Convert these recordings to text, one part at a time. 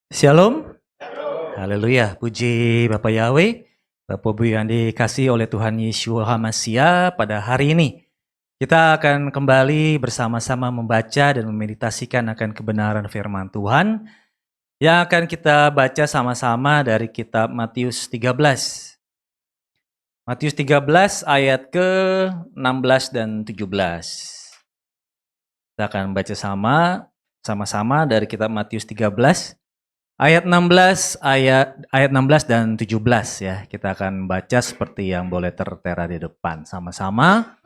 Shalom, haleluya, puji Bapak Yahweh, Bapak Ibu yang dikasihi oleh Tuhan Yesus HaMasiah pada hari ini. Kita akan kembali bersama-sama membaca dan memeditasikan akan kebenaran firman Tuhan yang akan kita baca sama-sama dari kitab Matius 13. Matius 13 ayat ke-16 dan 17. Kita akan baca sama-sama dari kitab Matius 13. Ayat 16 dan 17 ya. Kita akan baca seperti yang boleh tertera di depan sama-sama.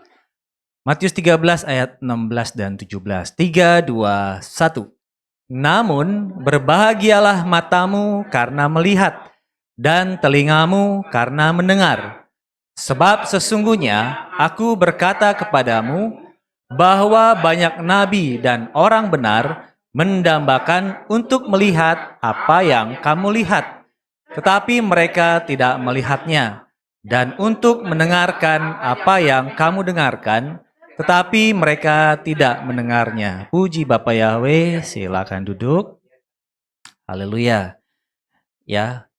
Matius 13 ayat 16 dan 17. 3, 2, 1. Namun berbahagialah matamu karena melihat dan telingamu karena mendengar. Sebab sesungguhnya aku berkata kepadamu bahwa banyak nabi dan orang benar mendambakan untuk melihat apa yang kamu lihat, tetapi mereka tidak melihatnya, dan untuk mendengarkan apa yang kamu dengarkan, tetapi mereka tidak mendengarnya. Puji Bapak Yahweh, silakan duduk. Haleluya. Ya,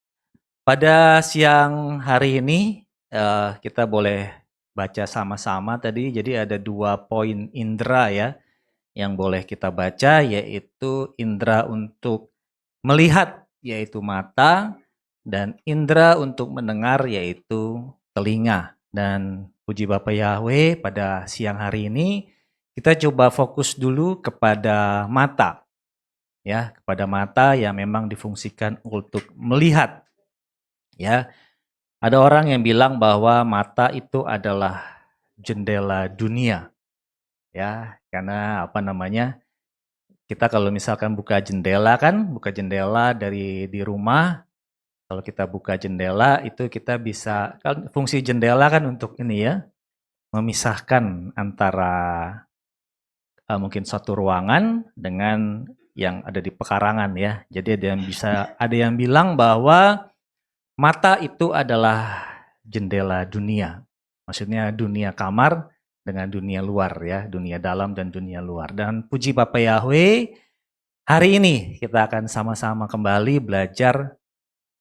pada siang hari ini kita boleh baca sama-sama tadi. Jadi ada 2 poin indera ya yang boleh kita baca, yaitu indera untuk melihat yaitu mata, dan indera untuk mendengar yaitu telinga. Dan puji Bapak Yahweh, pada siang hari ini kita coba fokus dulu kepada mata. Ya, kepada mata yang memang difungsikan untuk melihat. Ya, ada orang yang bilang bahwa mata itu adalah jendela dunia. Ya, karena kita kalau misalkan buka jendela dari di rumah, kalau kita buka jendela itu kita bisa, kan fungsi jendela kan untuk ini ya, memisahkan antara mungkin suatu ruangan dengan yang ada di pekarangan ya. Jadi ada yang bilang bahwa mata itu adalah jendela dunia. Maksudnya dunia kamar dengan dunia luar ya, dunia dalam dan dunia luar. Dan puji Bapak Yahweh, hari ini kita akan sama-sama kembali belajar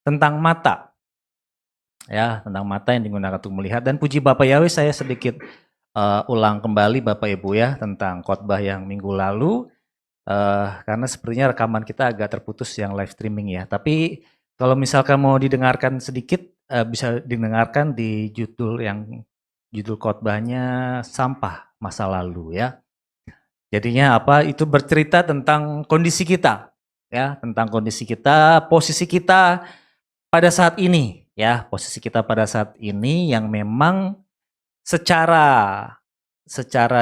tentang mata. Ya, tentang mata yang digunakan untuk melihat. Dan puji Bapak Yahweh, saya sedikit ulang kembali Bapak Ibu ya tentang khotbah yang minggu lalu. Karena sepertinya rekaman kita agak terputus yang live streaming ya. Tapi kalau misalkan mau didengarkan sedikit, bisa didengarkan di judul khotbahnya Sampah Masa Lalu ya. Jadinya itu bercerita tentang kondisi kita ya, tentang kondisi kita, posisi kita pada saat ini ya, posisi kita pada saat ini yang memang secara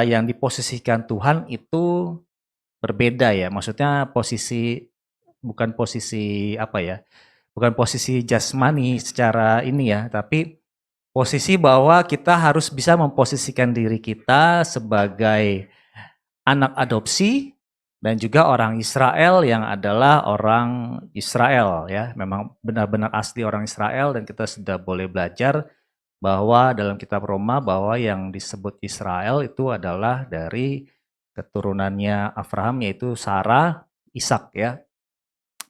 yang diposisikan Tuhan itu berbeda ya. Maksudnya bukan posisi jasmani secara ini ya, tapi posisi bahwa kita harus bisa memposisikan diri kita sebagai anak adopsi dan juga orang Israel yang adalah orang Israel ya, memang benar-benar asli orang Israel. Dan kita sudah boleh belajar bahwa dalam kitab Roma bahwa yang disebut Israel itu adalah dari keturunannya Abraham, yaitu Sarah, Ishak ya.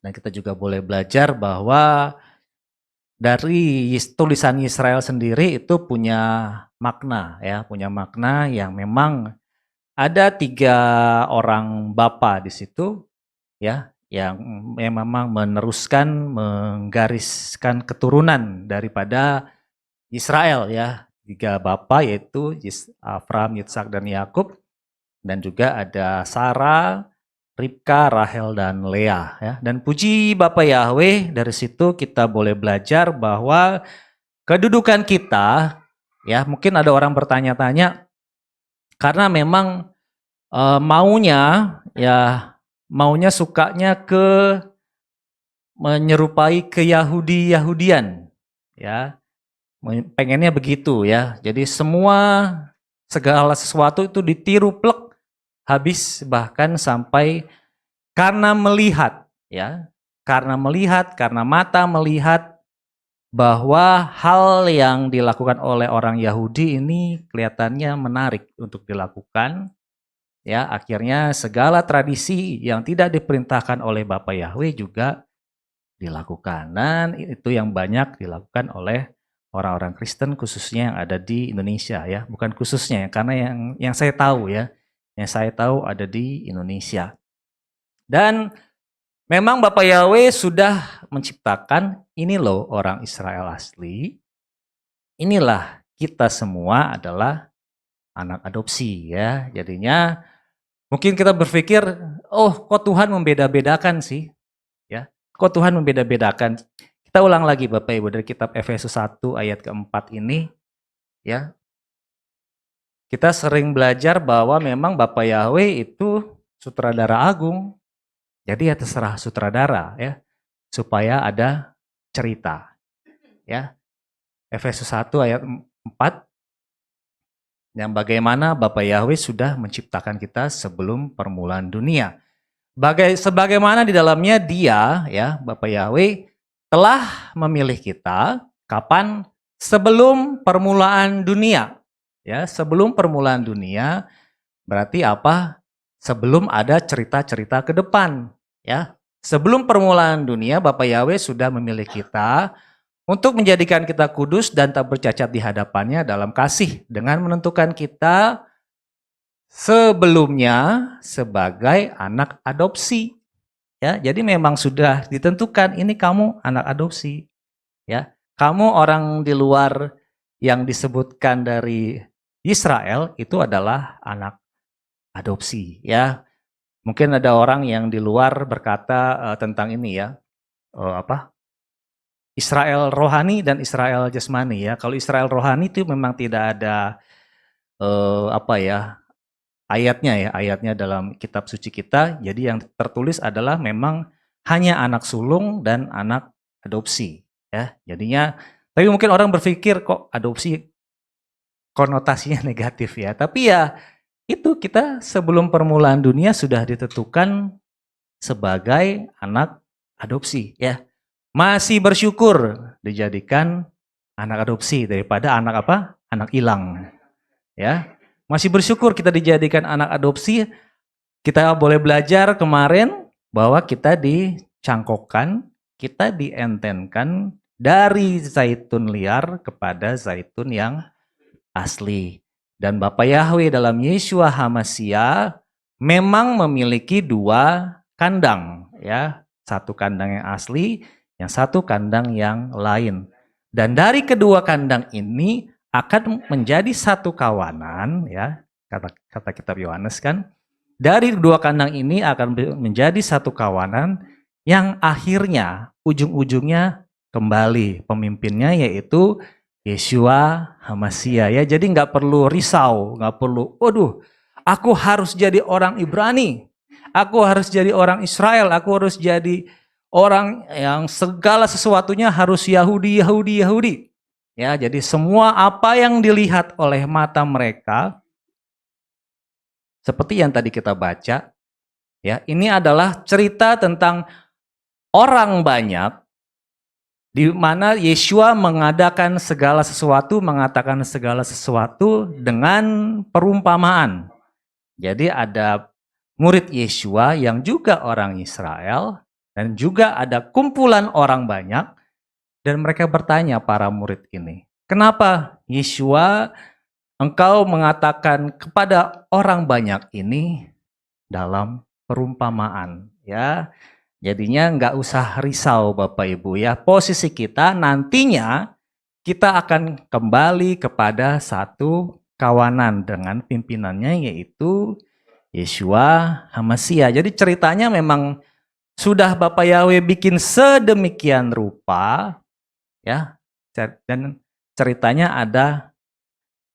Dan kita juga boleh belajar bahwa dari tulisan Israel sendiri itu punya makna ya, punya makna yang memang ada 3 orang bapa di situ ya, yang memang menggariskan keturunan daripada Israel ya. 3 bapa yaitu Abraham, Yitzhak, dan Yakub. Dan juga ada Sarah, Ribka, Rahel, dan Lea ya. Dan puji Bapak Yahweh, dari situ kita boleh belajar bahwa kedudukan kita ya, mungkin ada orang bertanya-tanya karena memang maunya sukanya menyerupai ke Yahudian ya. Pengennya begitu ya. Jadi segala sesuatu itu ditiru plek habis, bahkan sampai karena melihat ya. Karena mata melihat bahwa hal yang dilakukan oleh orang Yahudi ini kelihatannya menarik untuk dilakukan. Ya, akhirnya segala tradisi yang tidak diperintahkan oleh Bapa Yahweh juga dilakukan. Dan itu yang banyak dilakukan oleh orang-orang Kristen khususnya yang ada di Indonesia ya. Bukan khususnya ya, karena yang saya tahu ya, yang saya tahu ada di Indonesia. Dan memang Bapak Yahweh sudah menciptakan ini loh orang Israel asli. Inilah kita semua adalah anak adopsi ya. Jadinya mungkin kita berpikir, oh kok Tuhan membeda-bedakan sih? Ya, kok Tuhan membeda-bedakan? Kita ulang lagi Bapak Ibu dari kitab Efesus 1 ayat keempat ini ya. Kita sering belajar bahwa memang Bapak Yahweh itu sutradara agung. Jadi ya terserah sutradara ya, supaya ada cerita ya. Efesus 1 ayat 4 yang bagaimana Bapak Yahweh sudah menciptakan kita sebelum permulaan dunia. Sebagaimana di dalamnya Dia ya Bapak Yahweh telah memilih kita kapan? Sebelum permulaan dunia. Ya, sebelum permulaan dunia berarti apa? Sebelum ada cerita-cerita ke depan, ya. Sebelum permulaan dunia Bapak Yahweh sudah memilih kita untuk menjadikan kita kudus dan tak bercacat di hadapannya dalam kasih dengan menentukan kita sebelumnya sebagai anak adopsi. Ya, jadi memang sudah ditentukan ini kamu anak adopsi. Ya, kamu orang di luar yang disebutkan dari Israel itu adalah anak adopsi. Ya, mungkin ada orang yang di luar berkata tentang ini ya, apa? Israel rohani dan Israel jasmani ya. Kalau Israel rohani itu memang tidak ada apa ya ayatnya ya, ayatnya dalam kitab suci kita. Jadi yang tertulis adalah memang hanya anak sulung dan anak adopsi ya. Jadinya tapi mungkin orang berpikir kok adopsi konotasinya negatif ya. Tapi ya itu kita sebelum permulaan dunia sudah ditentukan sebagai anak adopsi ya. Masih bersyukur dijadikan anak adopsi daripada anak apa? Anak hilang. Ya. Masih bersyukur kita dijadikan anak adopsi. Kita boleh belajar kemarin bahwa kita dicangkokkan, kita dientenkan dari zaitun liar kepada zaitun yang asli. Dan Bapa Yahweh dalam Yeshua HaMashiach memang memiliki dua kandang ya. Satu kandang yang asli, yang satu kandang yang lain. Dan dari kedua kandang ini akan menjadi satu kawanan ya, kata kitab Yohanes kan. Dari dua kandang ini akan menjadi satu kawanan yang akhirnya ujung-ujungnya kembali pemimpinnya yaitu Yeshua HaMashiach ya. Jadi nggak perlu risau, nggak perlu, waduh, aku harus jadi orang Ibrani, aku harus jadi orang Israel, aku harus jadi orang yang segala sesuatunya harus Yahudi, Yahudi, Yahudi. Ya, jadi semua apa yang dilihat oleh mata mereka, seperti yang tadi kita baca, ya, ini adalah cerita tentang orang banyak di mana Yeshua mengadakan segala sesuatu, mengatakan segala sesuatu dengan perumpamaan. Jadi ada murid Yeshua yang juga orang Israel dan juga ada kumpulan orang banyak dan mereka bertanya para murid ini, kenapa Yeshua engkau mengatakan kepada orang banyak ini dalam perumpamaan ya. Jadinya nggak usah risau Bapak Ibu ya. Posisi kita nantinya kita akan kembali kepada satu kawanan dengan pimpinannya yaitu Yeshua HaMashiach. Jadi ceritanya memang sudah Bapak Yahweh bikin sedemikian rupa ya. Dan ceritanya ada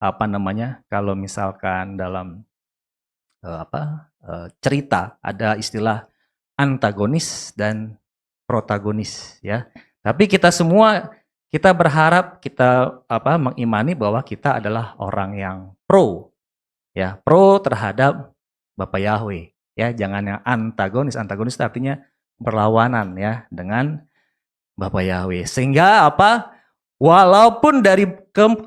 apa namanya? Kalau misalkan dalam cerita ada istilah antagonis dan protagonis ya. Tapi kita semua kita berharap kita mengimani bahwa kita adalah orang yang pro ya, pro terhadap Bapak Yahweh ya, jangan yang antagonis. Antagonis artinya berlawanan ya dengan Bapak Yahweh. Sehingga apa? Walaupun dari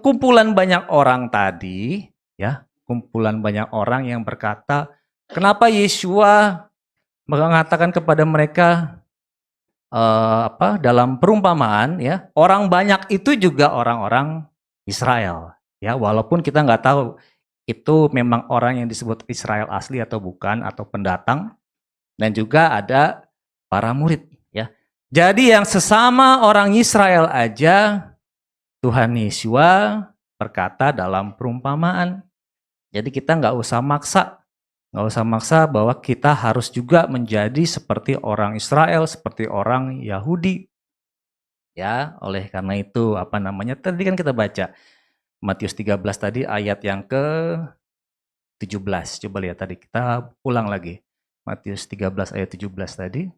kumpulan banyak orang tadi ya, kumpulan banyak orang yang berkata Kenapa Yeshua mengatakan kepada mereka dalam perumpamaan ya, orang banyak itu juga orang-orang Israel ya, walaupun kita nggak tahu itu memang orang yang disebut Israel asli atau bukan atau pendatang, dan juga ada para murid ya. Jadi yang sesama orang Israel aja Tuhan Yeshua berkata dalam perumpamaan. Jadi kita nggak usah maksa bahwa kita harus juga menjadi seperti orang Israel, seperti orang Yahudi. Ya, oleh karena itu tadi kan kita baca Matius 13 tadi ayat yang ke-17. Coba lihat tadi, kita ulang lagi. Matius 13 ayat 17 tadi.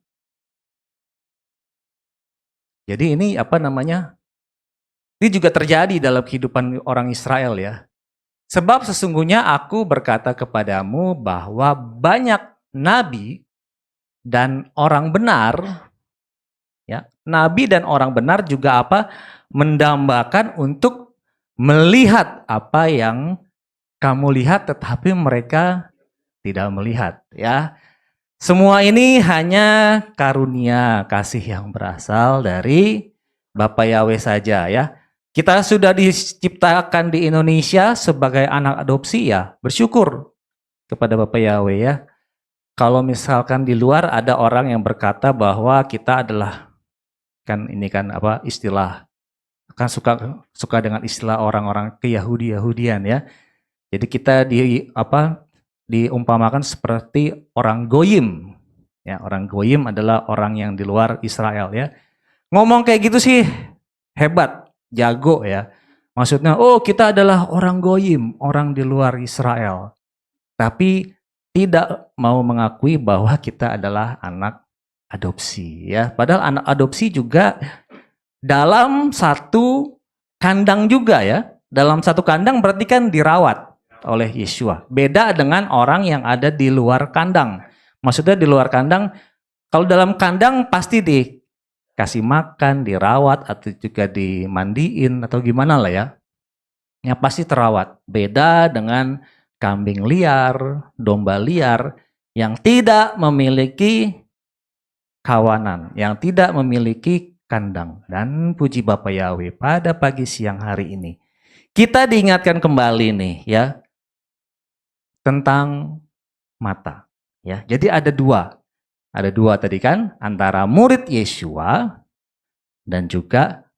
Jadi ini ini juga terjadi dalam kehidupan orang Israel ya. Sebab sesungguhnya aku berkata kepadamu bahwa banyak nabi dan orang benar, ya, nabi dan orang benar juga mendambakan untuk melihat apa yang kamu lihat, tetapi mereka tidak melihat, ya. Semua ini hanya karunia kasih yang berasal dari Bapa Yahweh saja, ya. Kita sudah diciptakan di Indonesia sebagai anak adopsi, ya, bersyukur kepada Bapa Yahweh, ya. Kalau misalkan di luar ada orang yang berkata bahwa kita adalah istilah kan suka dengan istilah orang-orang ke-Yahudian ya. Jadi kita diumpamakan seperti orang goyim. Ya, orang goyim adalah orang yang di luar Israel ya. Ngomong kayak gitu sih hebat, jago ya. Maksudnya, oh kita adalah orang goyim, orang di luar Israel. Tapi tidak mau mengakui bahwa kita adalah anak adopsi ya. Padahal anak adopsi juga dalam satu kandang juga ya. Dalam satu kandang berarti kan dirawat oleh Yeshua. Beda dengan orang yang ada di luar kandang. Maksudnya di luar kandang, kalau dalam kandang pasti dikasih makan, dirawat, atau juga dimandiin, atau gimana lah ya. Yang pasti terawat. Beda dengan kambing liar, domba liar, yang tidak memiliki kawanan, yang tidak memiliki kandang. Dan puji Bapa Yahweh, pada pagi siang hari ini, kita diingatkan kembali nih ya, tentang mata. Ya, jadi ada dua tadi kan, antara murid Yeshua dan juga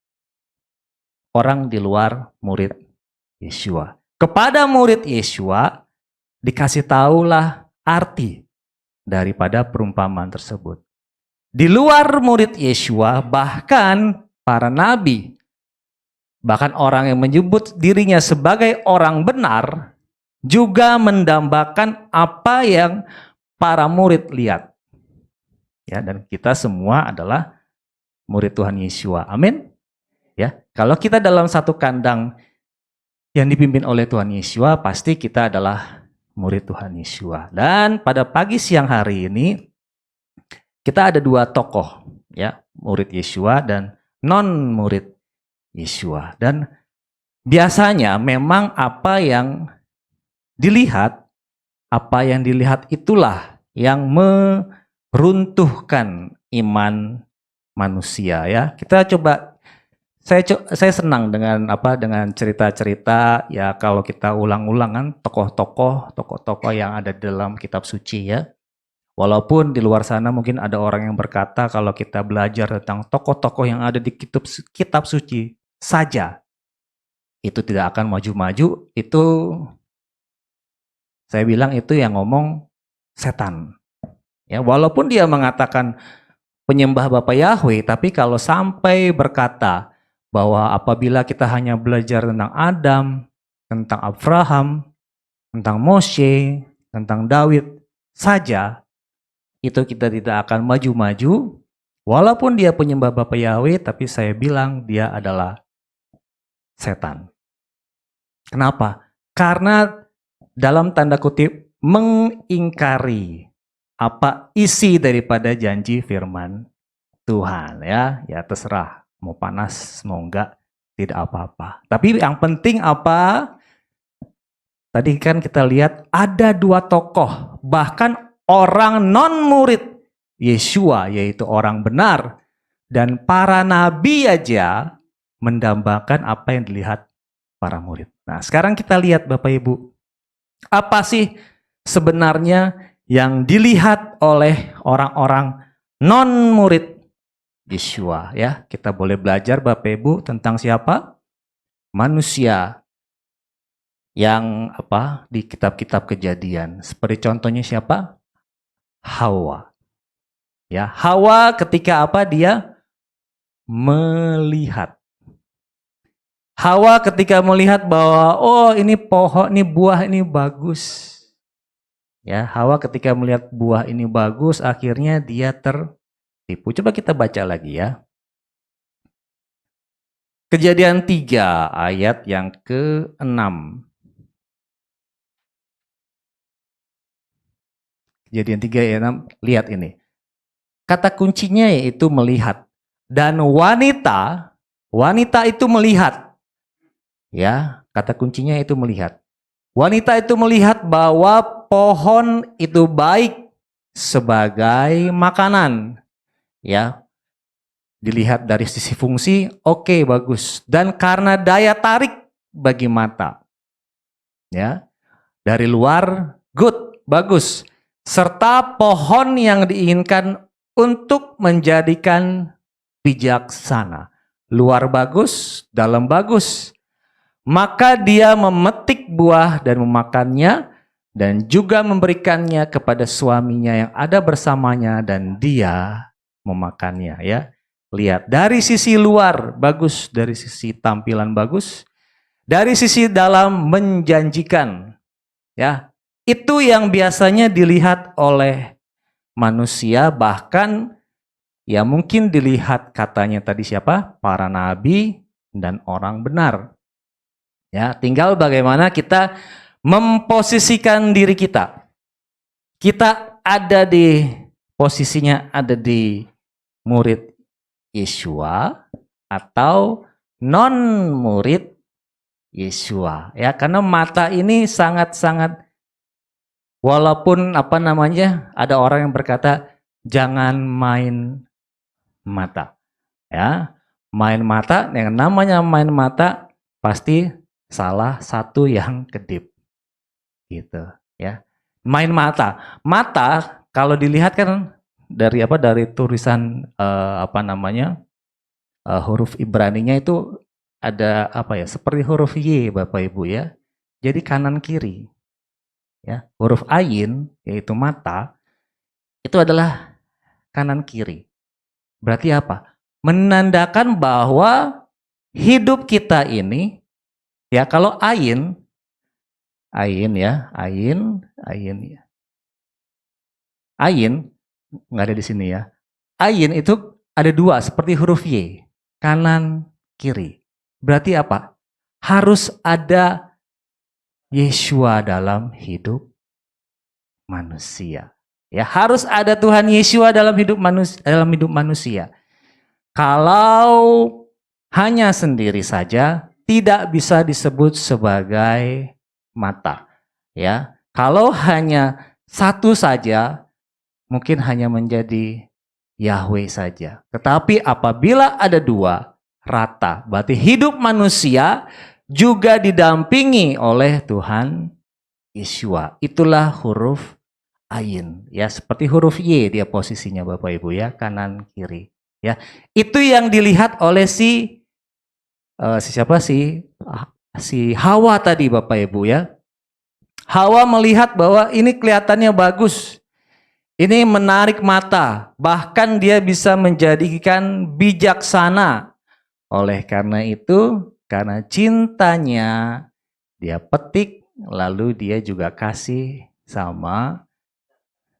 orang di luar murid Yeshua. Kepada murid Yeshua dikasih tahulah arti daripada perumpamaan tersebut. Di luar murid Yeshua, bahkan para nabi, bahkan orang yang menyebut dirinya sebagai orang benar, juga mendambakan apa yang para murid lihat. Ya, dan kita semua adalah murid Tuhan Yeshua. Amin. Ya, kalau kita dalam satu kandang yang dipimpin oleh Tuhan Yeshua, pasti kita adalah murid Tuhan Yeshua. Dan pada pagi siang hari ini kita ada dua tokoh, ya, murid Yeshua dan non murid Yeshua. Dan biasanya memang apa yang dilihat itulah yang meruntuhkan iman manusia ya. Saya senang dengan cerita-cerita ya, kalau kita ulang-ulangan tokoh-tokoh yang ada dalam kitab suci ya. Walaupun di luar sana mungkin ada orang yang berkata kalau kita belajar tentang tokoh-tokoh yang ada di kitab suci saja, itu tidak akan maju-maju. Itu saya bilang itu yang ngomong setan. Ya, walaupun dia mengatakan penyembah Bapa Yahweh, tapi kalau sampai berkata bahwa apabila kita hanya belajar tentang Adam, tentang Abraham, tentang Moshe, tentang Daud saja, itu kita tidak akan maju-maju. Walaupun dia penyembah Bapa Yahweh, tapi saya bilang dia adalah setan. Kenapa? Karena dalam tanda kutip mengingkari apa isi daripada janji firman Tuhan ya. Ya terserah, mau panas mau enggak tidak apa-apa. Tapi yang penting Tadi kan kita lihat ada dua tokoh, bahkan orang non-murid Yeshua, yaitu orang benar, dan para nabi aja mendambakan apa yang dilihat para murid. Nah, sekarang kita lihat Bapak Ibu, apa sih sebenarnya yang dilihat oleh orang-orang non-murid Yeshua, ya? Kita boleh belajar Bapak Ibu tentang siapa? Manusia yang di kitab-kitab Kejadian. Seperti contohnya siapa? Hawa. Ya, Hawa ketika dia melihat. Hawa ketika melihat bahwa ini pohon, ini buah ini bagus. Ya, Hawa ketika melihat buah ini bagus, akhirnya dia tertipu. Coba kita baca lagi ya. Kejadian 3 ayat yang ke-6. Kejadian 3 ayat 6, lihat ini. Kata kuncinya yaitu melihat. Dan wanita itu melihat. Ya, kata kuncinya itu melihat. Wanita itu melihat bahwa pohon itu baik sebagai makanan. Ya. Dilihat dari sisi fungsi, oke, bagus. Dan karena daya tarik bagi mata. Ya. Dari luar, good, bagus. Serta pohon yang diinginkan untuk menjadikan bijaksana. Luar bagus, dalam bagus. Maka dia memetik buah dan memakannya, dan juga memberikannya kepada suaminya yang ada bersamanya, dan dia memakannya. Ya, lihat dari sisi luar bagus, dari sisi tampilan bagus, dari sisi dalam menjanjikan. Ya, itu yang biasanya dilihat oleh manusia, bahkan ya mungkin dilihat katanya tadi siapa? Para nabi dan orang benar. Ya, tinggal bagaimana kita memposisikan diri kita. Kita ada di posisinya ada di murid Yeshua atau non murid Yeshua. Ya, karena mata ini sangat-sangat, walaupun ada orang yang berkata jangan main mata. Ya, main mata, yang namanya main mata pasti salah satu yang kedip. Gitu, ya. Main mata. Mata kalau dilihat kan dari tulisan huruf Ibraninya itu ada seperti huruf Y Bapak Ibu ya. Jadi kanan kiri. Ya, huruf ayin yaitu mata itu adalah kanan kiri. Berarti apa? Menandakan bahwa hidup kita ini ya, kalau ayin ya. Ayin nggak ada di sini ya. Ayin itu ada dua seperti huruf Y, kanan kiri. Berarti apa? Harus ada Yeshua dalam hidup manusia. Ya, harus ada Tuhan Yeshua dalam hidup manusia. Kalau hanya sendiri saja tidak bisa disebut sebagai mata. Ya, kalau hanya satu saja mungkin hanya menjadi Yahweh saja. Tetapi apabila ada dua, rata. Berarti hidup manusia juga didampingi oleh Tuhan Yeshua. Itulah huruf ayin. Ya, seperti huruf Y dia posisinya Bapak Ibu ya, kanan kiri. Ya, itu yang dilihat oleh si Hawa tadi Bapak Ibu ya. Hawa melihat bahwa ini kelihatannya bagus. Ini menarik mata, bahkan dia bisa menjadikan bijaksana. Oleh karena itu, karena cintanya, dia petik, lalu dia juga kasih sama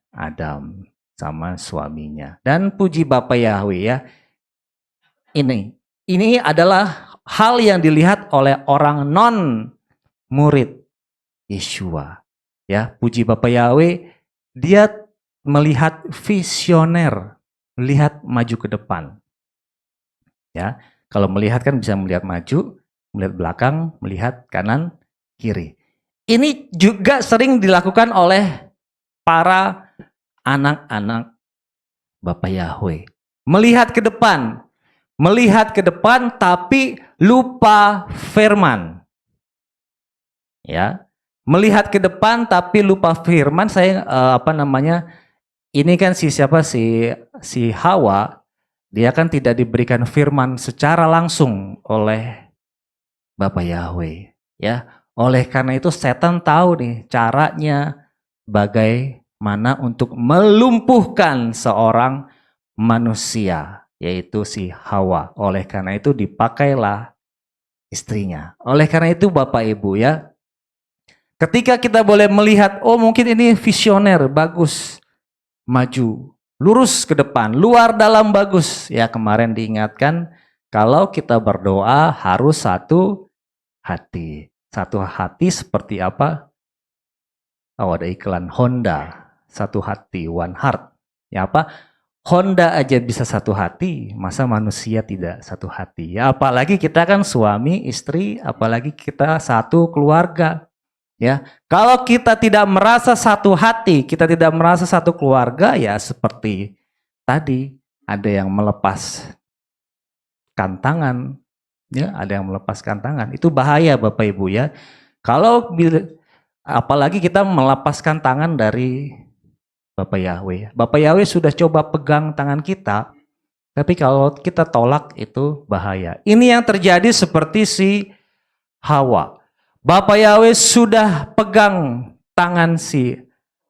Adam, sama suaminya. Dan puji Bapa Yahweh ya, ini adalah hal yang dilihat oleh orang non murid Yeshua. Ya, puji Bapa Yahweh, dia melihat visioner, melihat maju ke depan. Ya, kalau melihat kan bisa melihat maju, melihat belakang, melihat kanan, kiri. Ini juga sering dilakukan oleh para anak-anak Bapak Yahweh. Melihat ke depan tapi lupa firman. Ya. Melihat ke depan tapi lupa firman. Saya ini kan si Hawa, dia kan tidak diberikan firman secara langsung oleh Bapak Yahweh, ya. Oleh karena itu setan tahu nih caranya bagaimana untuk melumpuhkan seorang manusia, yaitu si Hawa. Oleh karena itu dipakailah istrinya. Oleh karena itu Bapak Ibu ya, ketika kita boleh melihat, oh mungkin ini visioner, bagus, maju, lurus ke depan, luar dalam bagus. Ya kemarin diingatkan, kalau kita berdoa harus satu hati. Satu hati seperti apa? Oh ada iklan Honda, satu hati, one heart. Ya apa? Honda aja bisa satu hati, masa manusia tidak satu hati? Ya apalagi kita kan suami, istri, apalagi kita satu keluarga. Ya, kalau kita tidak merasa satu hati, kita tidak merasa satu keluarga, ya seperti tadi ada yang melepaskan tangan, ya ada yang melepaskan tangan. Itu bahaya Bapak Ibu ya. Kalau apalagi kita melepaskan tangan dari Bapak Yahweh. Bapak Yahweh sudah coba pegang tangan kita, tapi kalau kita tolak itu bahaya. Ini yang terjadi seperti si Hawa. Bapak Yahweh sudah pegang tangan si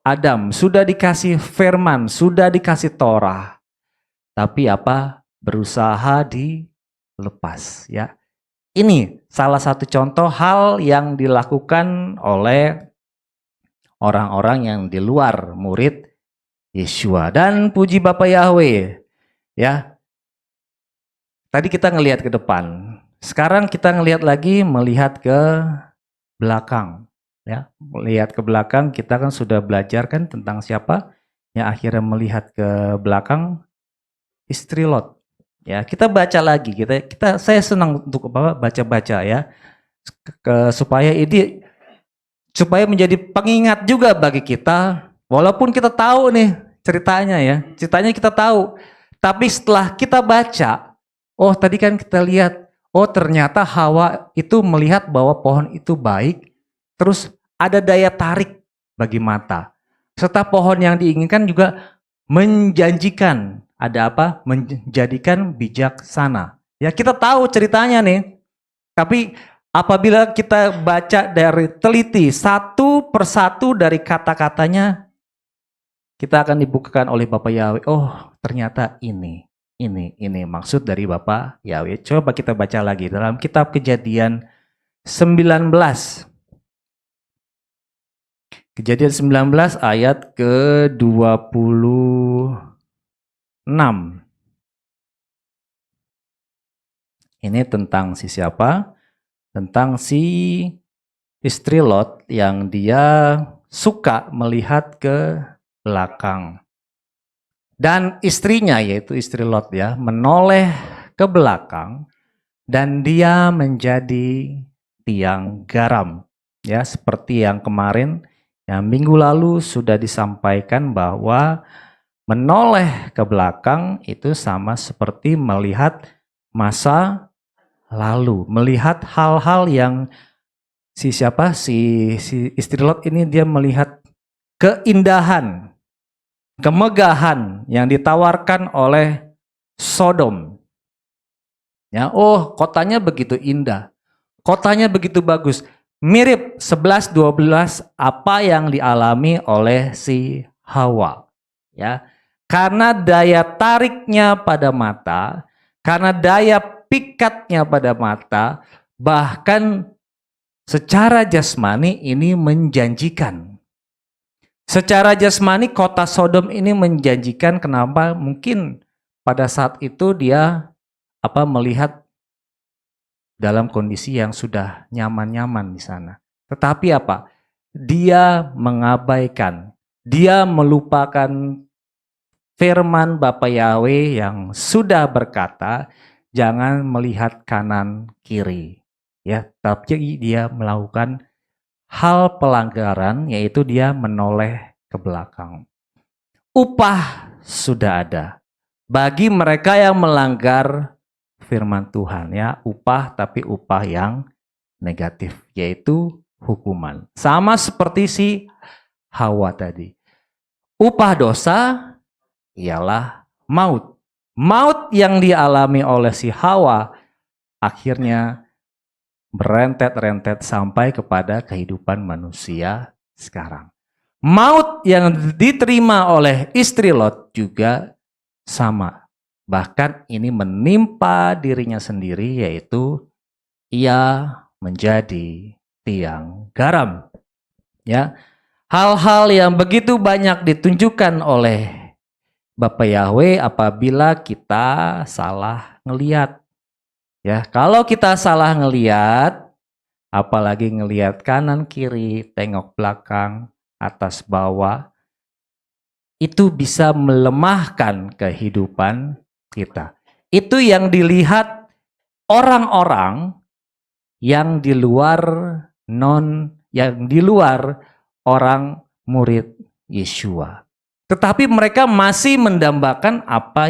Adam, sudah dikasih firman, sudah dikasih Torah. Tapi apa? Berusaha dilepas ya. Ini salah satu contoh hal yang dilakukan oleh orang-orang yang di luar murid Yeshua. Dan puji Bapak Yahweh ya. Tadi kita ngelihat ke depan. Sekarang kita melihat ke belakang. Ya, melihat ke belakang, kita kan sudah belajar kan tentang siapa yang akhirnya melihat ke belakang, istri Lot. Ya, kita baca lagi. Saya senang untuk baca-baca ya, supaya menjadi pengingat juga bagi kita. Walaupun kita tahu nih ceritanya kita tahu. Tapi setelah kita baca, oh tadi kan kita lihat, oh ternyata Hawa itu melihat bahwa pohon itu baik. Terus ada daya tarik bagi mata. Serta pohon yang diinginkan juga menjanjikan. Ada apa? Menjadikan bijaksana. Ya kita tahu ceritanya nih. Tapi apabila kita baca dari teliti satu persatu dari kata-katanya, kita akan dibukakan oleh Bapak Yahweh. Oh ternyata ini maksud dari Bapak Yahweh. Coba kita baca lagi dalam kitab Kejadian 19. Kejadian 19 ayat ke-26. Ini tentang si siapa? Tentang si istri Lot yang dia suka melihat ke belakang. Dan istrinya yaitu istri Lot ya menoleh ke belakang dan dia menjadi tiang garam. Ya seperti yang kemarin yang minggu lalu sudah disampaikan bahwa menoleh ke belakang itu sama seperti melihat masa lalu, melihat hal-hal yang si istri Lot ini dia melihat keindahan, kemegahan yang ditawarkan oleh Sodom. Ya, oh kotanya begitu indah, kotanya begitu bagus. Mirip 11-12 apa yang dialami oleh si Hawa. Ya, karena daya tariknya pada mata, karena daya pikatnya pada mata, bahkan secara jasmani ini menjanjikan. Secara jasmani kota Sodom ini menjanjikan. Kenapa? Mungkin pada saat itu dia melihat dalam kondisi yang sudah nyaman-nyaman di sana. Tetapi apa? Dia mengabaikan, dia melupakan firman Bapa Yahweh yang sudah berkata, jangan melihat kanan kiri. Ya, tapi dia melakukan hal pelanggaran, yaitu dia menoleh ke belakang. Upah sudah ada bagi mereka yang melanggar firman Tuhan, ya, upah, tapi upah yang negatif, yaitu hukuman. Sama seperti si Hawa tadi. Upah dosa ialah maut. Maut yang dialami oleh si Hawa akhirnya berentet-rentet sampai kepada kehidupan manusia sekarang. Maut yang diterima oleh istri Lot juga sama. Bahkan ini menimpa dirinya sendiri, yaitu ia menjadi tiang garam. Ya, hal-hal yang begitu banyak ditunjukkan oleh Bapak Yahweh apabila kita salah ngeliat. Ya, kalau kita salah ngeliat, apalagi ngeliat kanan kiri, tengok belakang, atas bawah, itu bisa melemahkan kehidupan kita. Itu yang dilihat orang-orang yang di luar orang murid Yeshua. Tetapi mereka masih mendambakan apa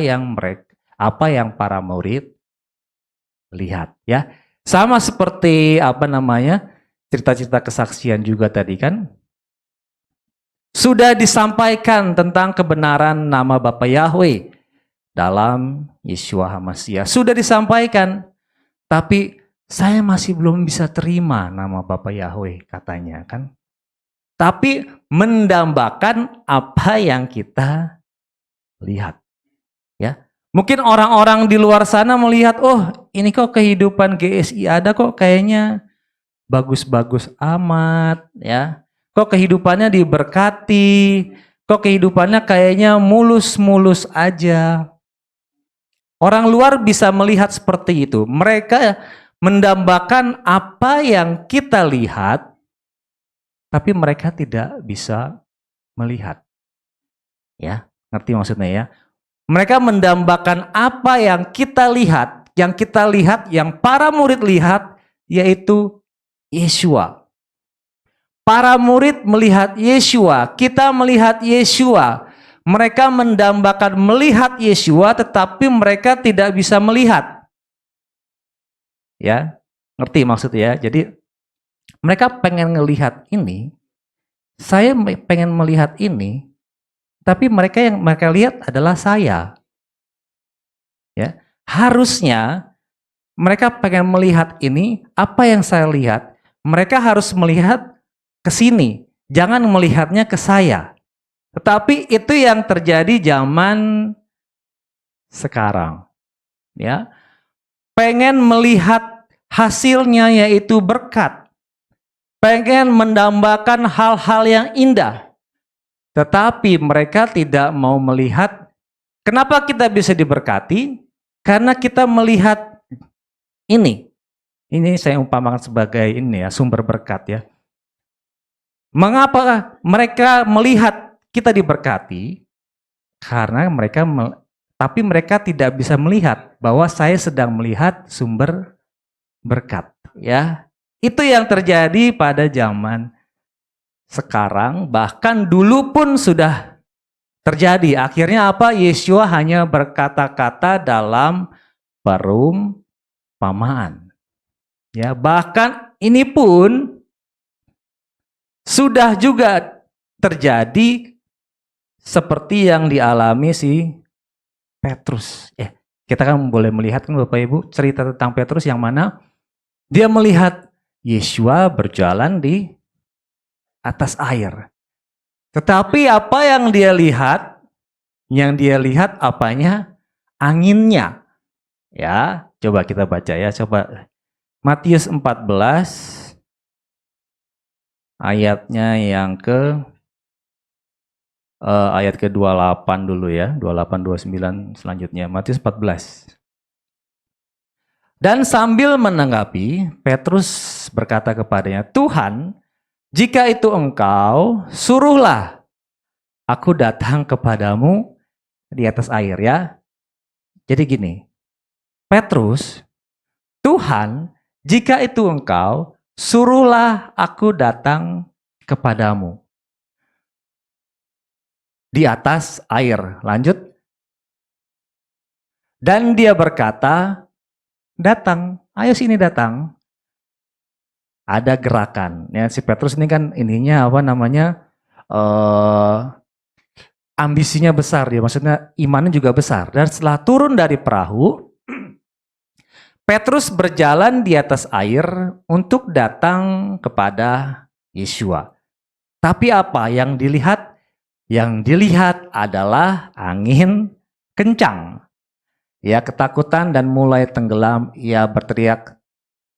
yang para murid lihat, ya. Sama seperti cerita-cerita kesaksian juga tadi kan. Sudah disampaikan tentang kebenaran nama Bapa Yahweh dalam Yeshua HaMashiach. Sudah disampaikan, tapi saya masih belum bisa terima nama Bapa Yahweh, katanya kan. Tapi mendambakan apa yang kita lihat. Ya, mungkin orang-orang di luar sana melihat, oh ini kok kehidupan GSI ada kok kayaknya bagus-bagus amat, ya. Kok kehidupannya diberkati, kok kehidupannya kayaknya mulus-mulus aja. Orang luar bisa melihat seperti itu. Mereka mendambakan apa yang kita lihat, tapi mereka tidak bisa melihat. Ya, ngerti maksudnya ya? Mereka mendambakan apa yang kita lihat, yang para murid lihat, yaitu Yeshua. Para murid melihat Yeshua, kita melihat Yeshua. Mereka mendambakan melihat Yeshua, tetapi mereka tidak bisa melihat. Ya, ngerti maksudnya? Jadi mereka pengen melihat ini, saya pengen melihat ini, tapi yang mereka lihat adalah saya. Ya, harusnya mereka pengen melihat ini, apa yang saya lihat, mereka harus melihat ke sini, jangan melihatnya ke saya. Tetapi itu yang terjadi zaman sekarang. Ya, pengen melihat hasilnya yaitu berkat. Pengen mendambakan hal-hal yang indah. Tetapi mereka tidak mau melihat. Kenapa kita bisa diberkati? Karena kita melihat ini. Ini saya umpamakan sebagai sumber berkat ya. Mengapa mereka melihat kita diberkati? Karena tapi mereka tidak bisa melihat bahwa saya sedang melihat sumber berkat, ya. Itu yang terjadi pada zaman sekarang, bahkan dulu pun sudah terjadi. Akhirnya apa? Yeshua hanya berkata-kata dalam perumpamaan. Ya, bahkan ini pun sudah juga terjadi seperti yang dialami si Petrus. Kita kan boleh melihat kan Bapak Ibu cerita tentang Petrus yang mana dia melihat Yeshua berjalan di atas air. Tetapi apa yang dia lihat? Yang dia lihat apanya? Anginnya. Ya, coba kita baca ya, coba Matius 14 ayatnya yang ayat ke-28 dulu ya, 28 29 selanjutnya. Matius 14. Dan sambil menanggapi, Petrus berkata kepadanya, "Tuhan, jika itu Engkau, suruhlah aku datang kepadamu di atas air," ya. Jadi gini, Petrus, "Tuhan, jika itu Engkau, suruhlah aku datang kepadamu di atas air. Lanjut. Dan dia berkata, datang, ayo sini datang. Ada gerakan. Ya, si Petrus ini kan ininya apa namanya, ambisinya besar dia, maksudnya imannya juga besar. Dan setelah turun dari perahu, Petrus berjalan di atas air untuk datang kepada Yesua. Tapi apa yang dilihat? Yang dilihat adalah angin kencang. Ia ketakutan dan mulai tenggelam. Ia berteriak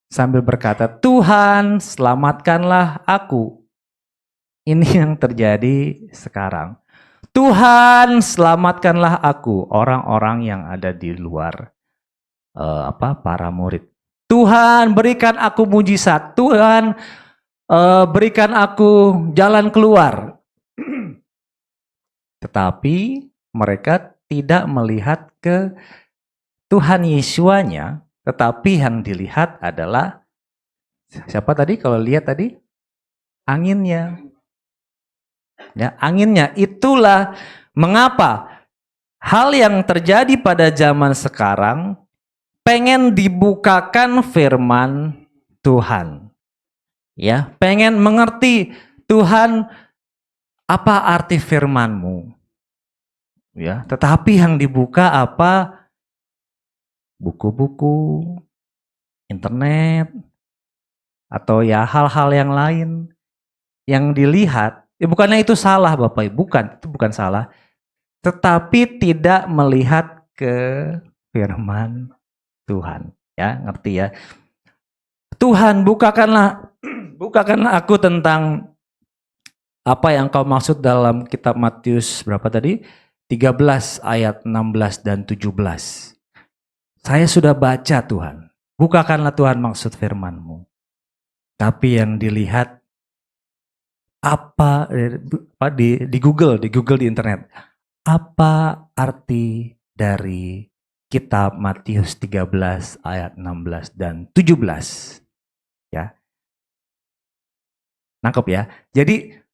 sambil berkata, Tuhan, selamatkanlah aku. Ini yang terjadi sekarang. Tuhan, selamatkanlah aku, orang-orang yang ada di luar para murid. Tuhan, berikan aku mujizat. Tuhan, berikan aku jalan keluar. Tetapi mereka tidak melihat ke Tuhan Yesuanya, tetapi yang dilihat adalah siapa tadi? Kalau lihat tadi, anginnya. Ya, anginnya. Itulah mengapa hal yang terjadi pada zaman sekarang pengen dibukakan firman Tuhan. Ya, pengen mengerti Tuhan apa arti firman-Mu. Ya, tetapi yang dibuka apa? Buku-buku, internet, atau ya hal-hal yang lain yang dilihat. Ya bukannya itu salah Bapak Ibu, bukan, itu bukan salah. Tetapi tidak melihat ke firman Tuhan. Ya, ngerti ya? Tuhan, bukakanlah aku tentang apa yang kau maksud dalam kitab Matius berapa tadi? 13 ayat 16 dan 17. Saya sudah baca Tuhan. Bukakanlah Tuhan maksud firman-Mu. Tapi yang dilihat di Google di internet. Apa arti dari kitab Matius 13 ayat 16 dan 17? Ya. Nangkep ya. Jadi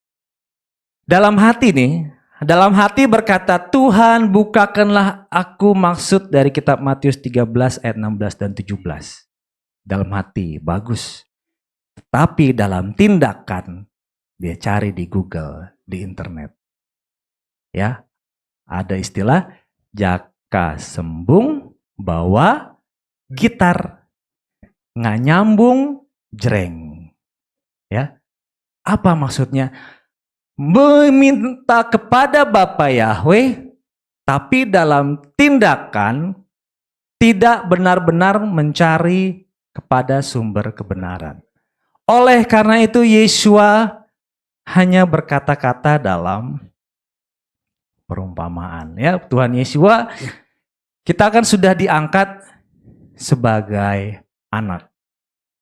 dalam hati berkata, Tuhan bukakanlah aku maksud dari kitab Matius 13 ayat 16 dan 17. Dalam hati, bagus. Tapi dalam tindakan, dia cari di Google, di internet. Ya, ada istilah jaka sembung bawa gitar. Nggak nyambung jreng. Ya, apa maksudnya? Meminta kepada Bapa Yahweh, tapi dalam tindakan tidak benar-benar mencari kepada sumber kebenaran. Oleh karena itu Yesua hanya berkata-kata dalam perumpamaan. Ya, Tuhan Yesua, kita kan sudah diangkat sebagai anak.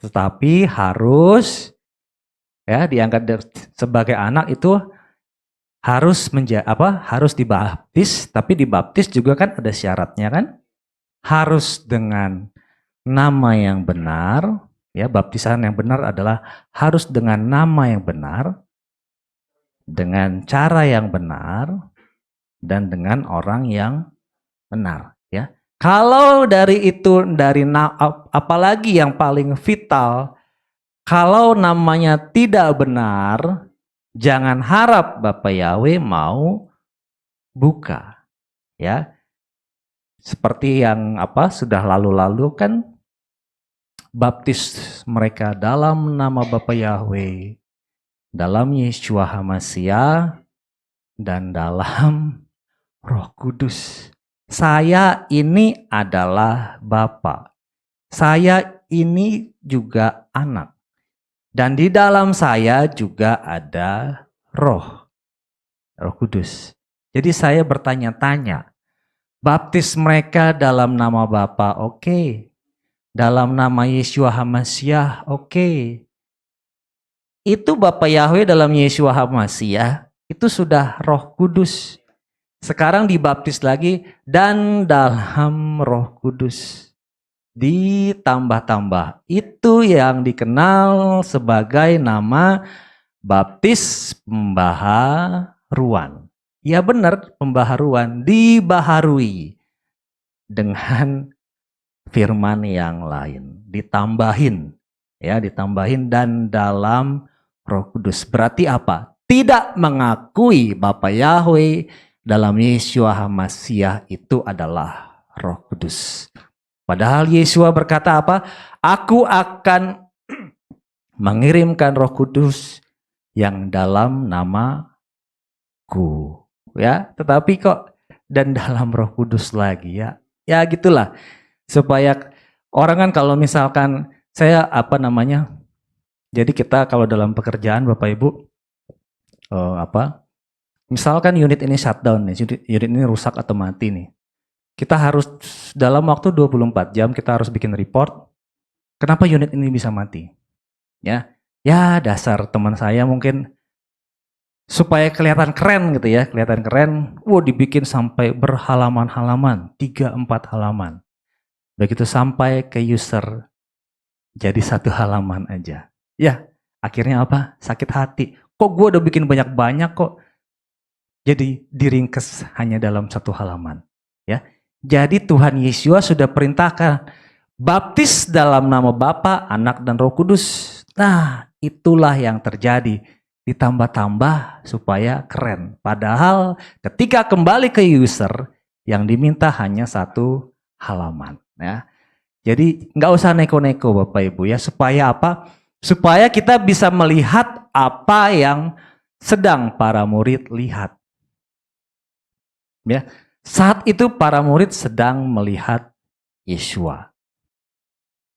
Tetapi harus diangkat sebagai anak itu harus harus dibaptis, tapi dibaptis juga kan ada syaratnya kan? Harus dengan nama yang benar, ya, baptisan yang benar adalah harus dengan nama yang benar, dengan cara yang benar, dan dengan orang yang benar, ya. Kalau dari itu, apalagi yang paling vital, kalau namanya tidak benar, jangan harap Bapak Yahweh mau buka, ya. Seperti yang sudah lalu-lalu kan, baptis mereka dalam nama Bapa Yahweh, dalam Yeshua HaMashiach, dan dalam Roh Kudus. Saya ini adalah Bapa. Saya ini juga anak. Dan di dalam saya juga ada Roh Kudus. Jadi saya bertanya-tanya, baptis mereka dalam nama Bapa, oke. Dalam nama Yeshua HaMashiach, oke. Itu Bapa Yahweh dalam Yeshua HaMashiach, itu sudah Roh Kudus. Sekarang dibaptis lagi dan dalam Roh Kudus. ditambah-tambah. Itu yang dikenal sebagai nama baptis pembaharuan. Ya benar, pembaharuan, dibaharui dengan firman yang lain, ditambahin, ya, ditambahin dan dalam Roh Kudus. Berarti apa? Tidak mengakui Bapa Yahweh dalam Yeshua HaMasiah itu adalah Roh Kudus. Padahal Yeshua berkata apa? Aku akan mengirimkan Roh Kudus yang dalam namaku, ya. Tetapi kok dan dalam Roh Kudus lagi, ya. Ya gitulah. Supaya orang kan kalau misalkan saya jadi kita kalau dalam pekerjaan Bapak Ibu misalkan unit ini shutdown nih, unit ini rusak atau mati nih. Kita harus dalam waktu 24 jam kita harus bikin report kenapa unit ini bisa mati. Ya. Ya dasar teman saya mungkin supaya kelihatan keren gitu ya, kelihatan keren, dibikin sampai berhalaman-halaman, 3-4 halaman. Begitu sampai ke user, jadi 1 halaman aja. Ya, akhirnya apa? Sakit hati. Kok gue udah bikin banyak-banyak kok jadi diringkes hanya dalam 1 halaman. Ya, jadi Tuhan Yesus sudah perintahkan baptis dalam nama Bapa, Anak, dan Roh Kudus. Nah, itulah yang terjadi. Ditambah-tambah supaya keren. Padahal ketika kembali ke user, yang diminta hanya 1 halaman. Ya. Jadi nggak usah neko-neko Bapak Ibu ya. Supaya apa? Supaya kita bisa melihat apa yang sedang para murid lihat. Ya. Saat itu para murid sedang melihat Yeshua.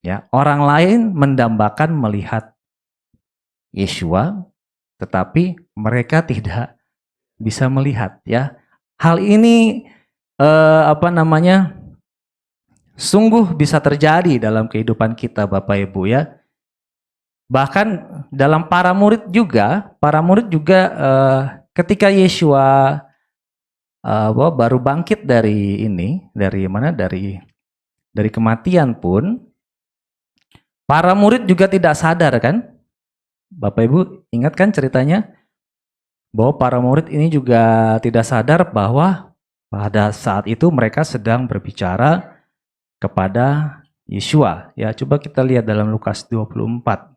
Ya, orang lain mendambakan melihat Yeshua, tetapi mereka tidak bisa melihat ya. Hal ini sungguh bisa terjadi dalam kehidupan kita Bapak Ibu ya. Bahkan dalam para murid juga ketika Yeshua baru bangkit dari kematian pun, para murid juga tidak sadar kan? Bapak Ibu ingat kan ceritanya? Bahwa para murid ini juga tidak sadar bahwa pada saat itu mereka sedang berbicara kepada Yeshua. Ya, coba kita lihat dalam Lukas 24.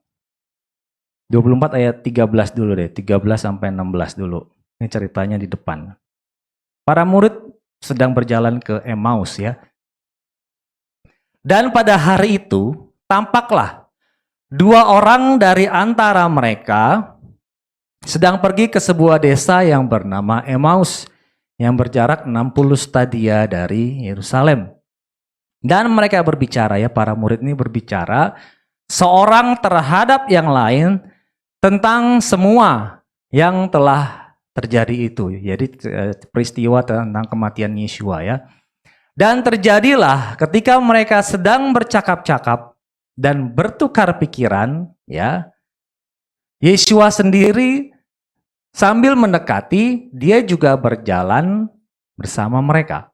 24 ayat 13 dulu deh, 13 sampai 16 dulu. Ini ceritanya di depan. Para murid sedang berjalan ke Emmaus ya. Dan pada hari itu tampaklah 2 orang dari antara mereka sedang pergi ke sebuah desa yang bernama Emmaus yang berjarak 60 stadia dari Yerusalem. Dan mereka berbicara ya, para murid ini berbicara seorang terhadap yang lain tentang semua yang telah terjadi itu. Jadi peristiwa tentang kematian Yeshua ya. Dan terjadilah ketika mereka sedang bercakap-cakap dan bertukar pikiran ya, Yeshua sendiri sambil mendekati, dia juga berjalan bersama mereka.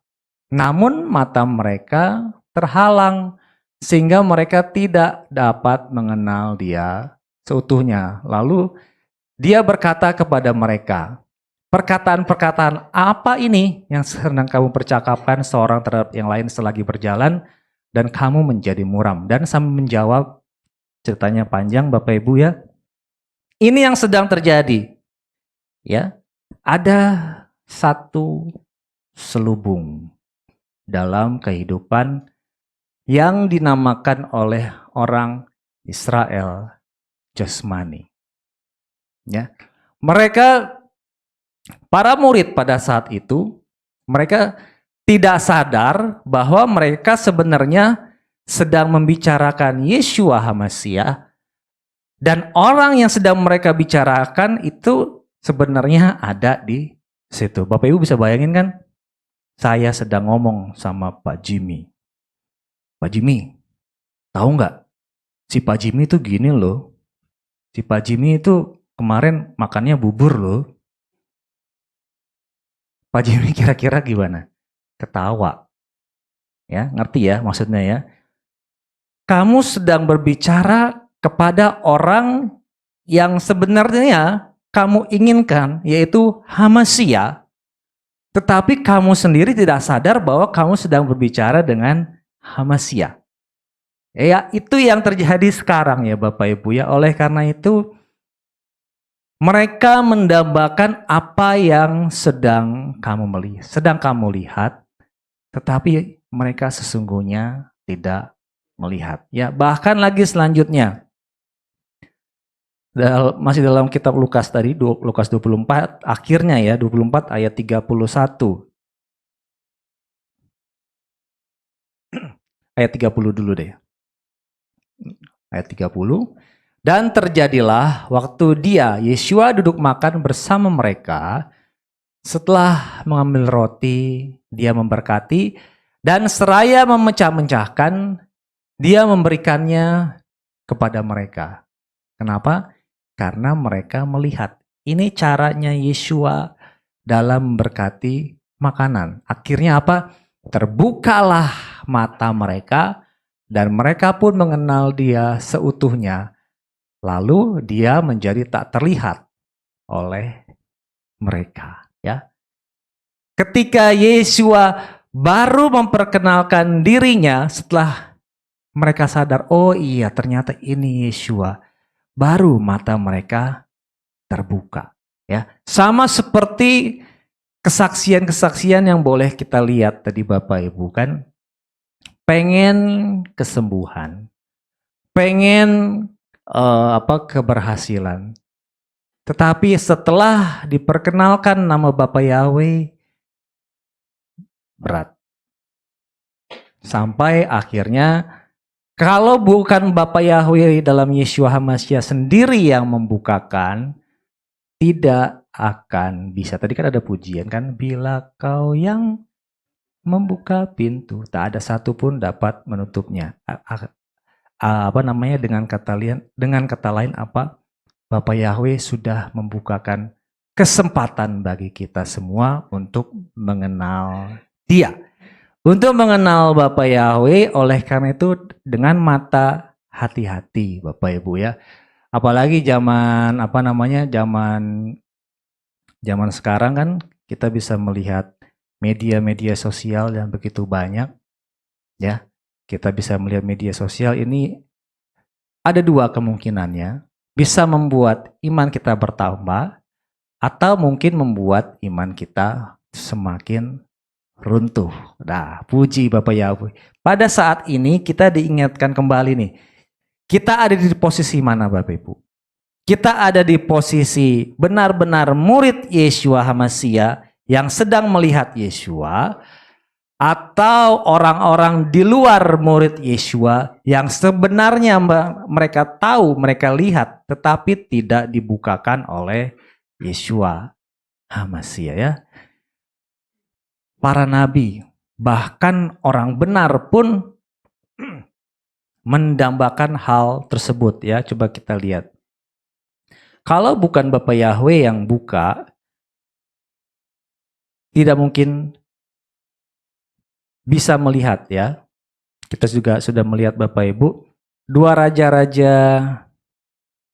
Namun mata mereka terhalang sehingga mereka tidak dapat mengenal dia seutuhnya. Lalu dia berkata kepada mereka, perkataan-perkataan apa ini yang sedang kamu percakapkan seorang terhadap yang lain selagi berjalan dan kamu menjadi muram? Dan sambil menjawab, ceritanya panjang Bapak Ibu ya, ini yang sedang terjadi. Ya, ada satu selubung dalam kehidupan yang dinamakan oleh orang Israel jasmani. Ya, mereka para murid pada saat itu mereka tidak sadar bahwa mereka sebenarnya sedang membicarakan Yeshua HaMasiah dan orang yang sedang mereka bicarakan itu sebenarnya ada di situ. Bapak Ibu bisa bayangin kan? Saya sedang ngomong sama Pak Jimmy. Pak Jimmy, tahu nggak? Si Pak Jimmy itu gini loh. Si Pak Jimmy itu kemarin makannya bubur loh. Pak Jimmy kira-kira gimana? Ketawa. Ya, ngerti ya maksudnya ya? kamu sedang berbicara kepada orang yang sebenarnya kamu inginkan, yaitu Hamasia, tetapi kamu sendiri tidak sadar bahwa kamu sedang berbicara dengan Hamasia. Ya, itu yang terjadi sekarang ya Bapak Ibu ya. Oleh karena itu, mereka mendambakan apa yang sedang kamu lihat, tetapi mereka sesungguhnya tidak melihat. Ya, bahkan lagi selanjutnya, masih dalam kitab Lukas tadi, Lukas 24, akhirnya ya, 24 ayat 31. Ayat 30 dulu deh. Ayat 30. Dan terjadilah waktu Yeshua duduk makan bersama mereka, setelah mengambil roti, dia memberkati, dan seraya memecah-mecahkan, dia memberikannya kepada mereka. Kenapa? Karena mereka melihat. Ini caranya Yeshua dalam memberkati makanan. Akhirnya apa? Terbukalah mata mereka, dan mereka pun mengenal dia seutuhnya. Lalu dia menjadi tak terlihat oleh mereka. Ya, ketika Yeshua baru memperkenalkan dirinya, setelah mereka sadar, oh iya ternyata ini Yeshua, baru mata mereka terbuka. Ya, sama seperti kesaksian-kesaksian yang boleh kita lihat tadi Bapak Ibu kan, pengen kesembuhan, pengen keberhasilan. Tetapi setelah diperkenalkan nama Bapa Yahweh, berat. Sampai akhirnya, kalau bukan Bapa Yahweh dalam Yeshua HaMashiach sendiri yang membukakan, tidak akan bisa. Tadi kan ada pujian kan, bila kau yang membuka pintu, tak ada satupun dapat menutupnya. Dengan kata lain apa? Bapa Yahweh sudah membukakan kesempatan bagi kita semua untuk mengenal Dia. Untuk mengenal Bapa Yahweh, oleh karena itu dengan mata hati-hati Bapak Ibu ya. Apalagi zaman zaman sekarang kan kita bisa melihat media-media sosial yang begitu banyak ya. Kita bisa melihat media sosial ini ada dua kemungkinannya. Bisa membuat iman kita bertambah, atau mungkin membuat iman kita semakin runtuh. Nah, puji Bapak Yahweh. Pada saat ini kita diingatkan kembali nih, kita ada di posisi mana Bapak Ibu? Kita ada di posisi benar-benar murid Yeshua HaMashiach yang sedang melihat Yeshua, atau orang-orang di luar murid Yeshua yang sebenarnya mereka tahu, mereka lihat, tetapi tidak dibukakan oleh Yeshua HaMashiach ya. Para nabi, bahkan orang benar pun mendambakan hal tersebut ya. Coba kita lihat. Kalau bukan Bapa Yahweh yang buka, tidak mungkin bisa melihat ya. Kita juga sudah melihat Bapak Ibu, 2 Raja-Raja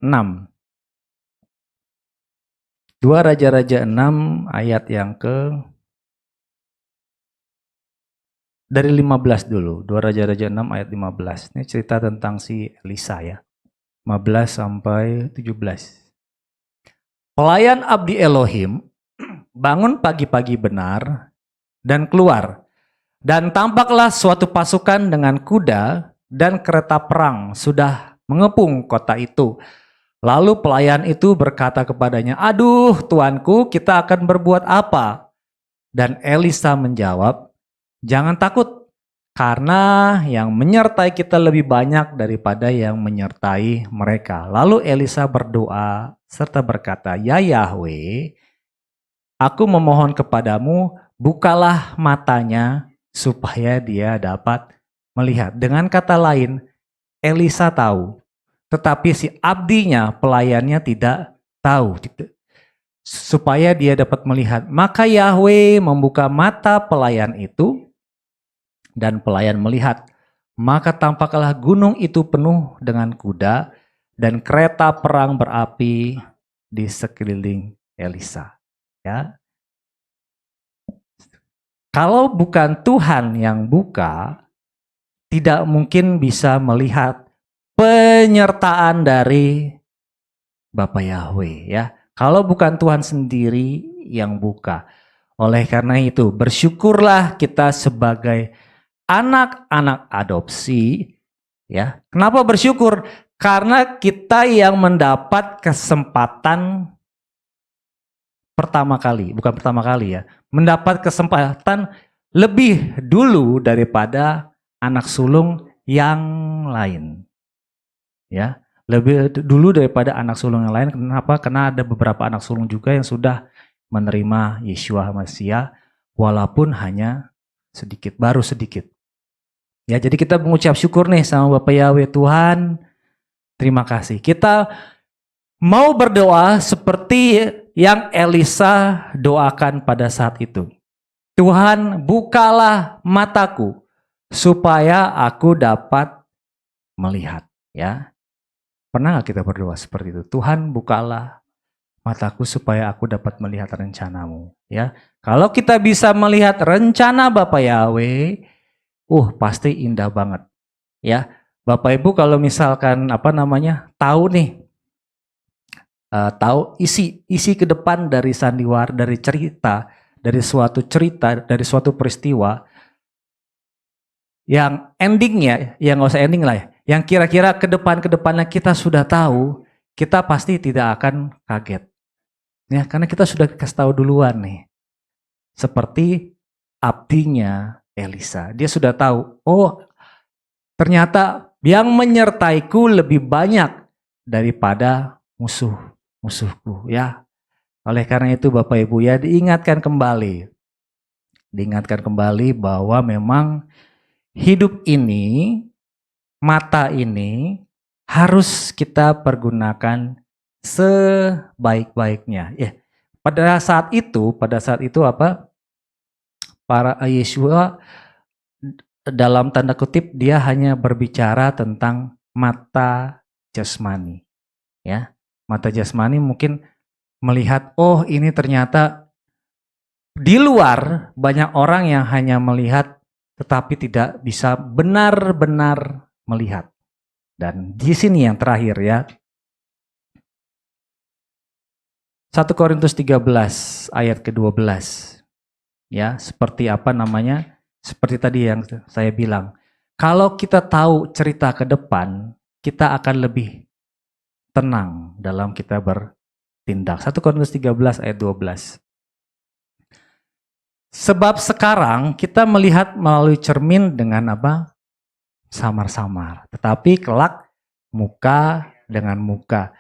6. 2 Raja-Raja 6 ayat yang dari 15 dulu. 2 Raja-Raja 6 ayat 15. Ini cerita tentang si Elisa ya. 15 sampai 17. Pelayan abdi Elohim bangun pagi-pagi benar dan keluar. Dan tampaklah suatu pasukan dengan kuda dan kereta perang sudah mengepung kota itu. Lalu pelayan itu berkata kepadanya, "Aduh tuanku, kita akan berbuat apa?" Dan Elisa menjawab, "Jangan takut, karena yang menyertai kita lebih banyak daripada yang menyertai mereka." Lalu Elisa berdoa serta berkata, "Ya Yahweh, aku memohon kepadamu, bukalah matanya supaya dia dapat melihat." Dengan kata lain, Elisa tahu, tetapi si abdinya, pelayannya tidak tahu, supaya dia dapat melihat. Maka Yahweh membuka mata pelayan itu, dan pelayan melihat. Maka tampaklah gunung itu penuh dengan kuda dan kereta perang berapi di sekeliling Elisa. Ya. Kalau bukan Tuhan yang buka, tidak mungkin bisa melihat penyertaan dari Bapa Yahweh ya. Kalau bukan Tuhan sendiri yang buka. Oleh karena itu, bersyukurlah kita sebagai anak-anak adopsi ya. Kenapa bersyukur? Karena kita yang mendapat kesempatan pertama kali, bukan pertama kali ya, mendapat kesempatan lebih dulu daripada anak sulung yang lain. Ya, lebih dulu daripada anak sulung yang lain. Kenapa? Karena ada beberapa anak sulung juga yang sudah menerima Yeshua HaMashiach walaupun hanya sedikit, baru sedikit. Ya, jadi kita mengucap syukur nih sama Bapak Yahweh. Tuhan, terima kasih. Kita mau berdoa seperti yang Elisa doakan pada saat itu. Tuhan, bukalah mataku supaya aku dapat melihat. Ya, pernah gak kita berdoa seperti itu? Tuhan, bukalah mataku supaya aku dapat melihat rencanamu. Ya, kalau kita bisa melihat rencana Bapak Yahweh, pasti indah banget. Ya, Bapak Ibu kalau misalkan tahu nih, tahu isi ke depan dari sandiwara, dari cerita, dari suatu peristiwa yang endingnya, yang nggak usah ending lah ya, yang kira-kira ke depannya kita sudah tahu, kita pasti tidak akan kaget. Ya, karena kita sudah kasih tahu duluan nih. Seperti abdinya Elisa. Dia sudah tahu, ternyata yang menyertaiku lebih banyak daripada musuhku ya. Oleh karena itu Bapak Ibu ya, diingatkan kembali bahwa memang hidup ini, mata ini harus kita pergunakan sebaik-baiknya. Ya, pada saat itu para Yeshua dalam tanda kutip dia hanya berbicara tentang mata jasmani. Ya, mata jasmani mungkin melihat, ini ternyata di luar banyak orang yang hanya melihat tetapi tidak bisa benar-benar melihat. Dan di sini yang terakhir ya. 1 Korintus 13 ayat ke-12. Ya, seperti seperti tadi yang saya bilang. Kalau kita tahu cerita ke depan, kita akan lebih tenang dalam kita bertindak. 1 Korintus 13 ayat 12. Sebab sekarang kita melihat melalui cermin dengan samar-samar. Tetapi kelak muka dengan muka.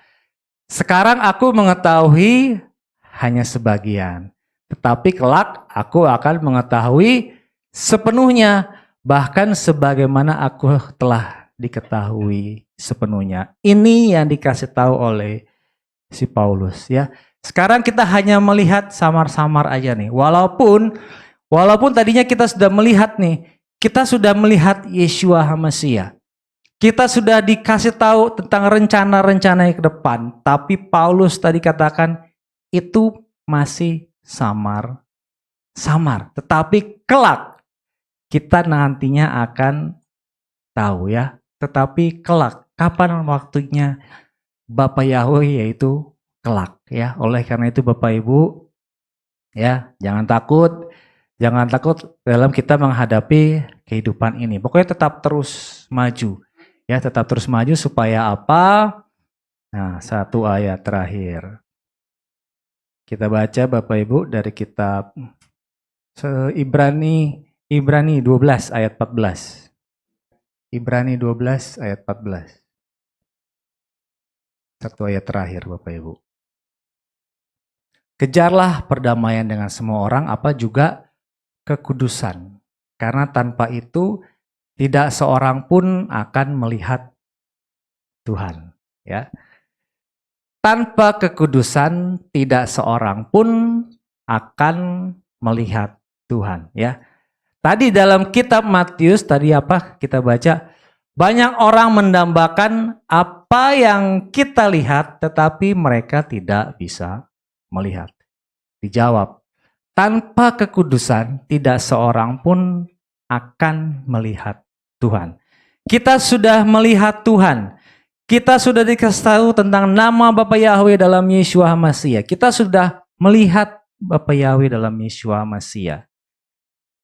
Sekarang aku mengetahui hanya sebagian. Tetapi kelak aku akan mengetahui sepenuhnya. Bahkan sebagaimana aku telah diketahui sepenuhnya. Ini yang dikasih tahu oleh si Paulus ya. Sekarang kita hanya melihat samar-samar aja nih. Walaupun tadinya kita sudah melihat nih. Kita sudah melihat Yeshua HaMashiach. Kita sudah dikasih tahu tentang rencana-rencana yang ke depan. Tapi Paulus tadi katakan itu masih samar. Tetapi kelak kita nantinya akan tahu ya. Tetapi kelak, kapan waktunya Bapak Yahweh yaitu kelak ya. Oleh karena itu Bapak Ibu ya, jangan takut dalam kita menghadapi kehidupan ini. Pokoknya tetap terus maju. Ya, tetap terus maju supaya apa? Nah, satu ayat terakhir. Kita baca Bapak Ibu dari kitab Ibrani 12 ayat 14. Ibrani 12 ayat 14. Satu ayat terakhir Bapak Ibu. Kejarlah perdamaian dengan semua orang, juga kekudusan. Karena tanpa itu tidak seorang pun akan melihat Tuhan, ya. Tanpa kekudusan tidak seorang pun akan melihat Tuhan, ya. Tadi dalam kitab Matius, tadi apa kita baca? Banyak orang mendambakan apa yang kita lihat, tetapi mereka tidak bisa melihat. Dijawab, tanpa kekudusan tidak seorang pun akan melihat Tuhan. Kita sudah melihat Tuhan. Kita sudah dikasih tahu tentang nama Bapa Yahweh dalam Yeshua Mashiach. Kita sudah melihat Bapa Yahweh dalam Yeshua Mashiach.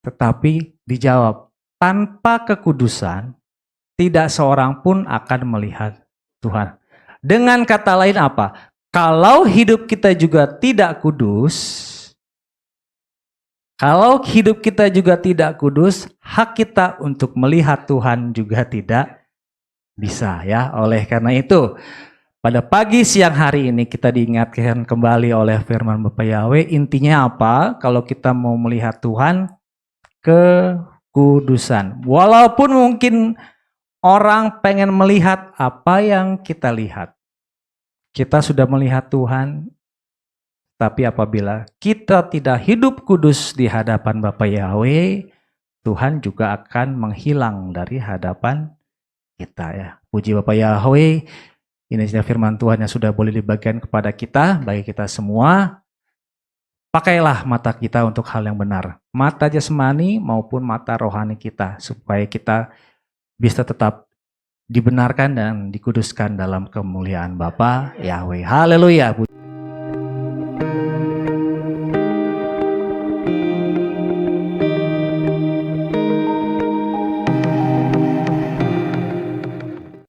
Tetapi dijawab, tanpa kekudusan tidak seorang pun akan melihat Tuhan. Dengan kata lain apa? Kalau hidup kita juga tidak kudus, hak kita untuk melihat Tuhan juga tidak bisa ya. Oleh karena itu, pada pagi siang hari ini kita diingatkan kembali oleh firman Bapa Yahweh, intinya apa? Kalau kita mau melihat Tuhan, kekudusan. Walaupun mungkin orang pengen melihat apa yang kita lihat. Kita sudah melihat Tuhan, tapi apabila kita tidak hidup kudus di hadapan Bapa Yahweh, Tuhan juga akan menghilang dari hadapan kita ya. Puji Bapa Yahweh, ini firman Tuhan yang sudah boleh dibagikan kepada kita, bagi kita semua. Pakailah mata kita untuk hal yang benar. Mata jasmani maupun mata rohani kita. Supaya kita bisa tetap dibenarkan dan dikuduskan dalam kemuliaan Bapa Yahweh. Haleluya.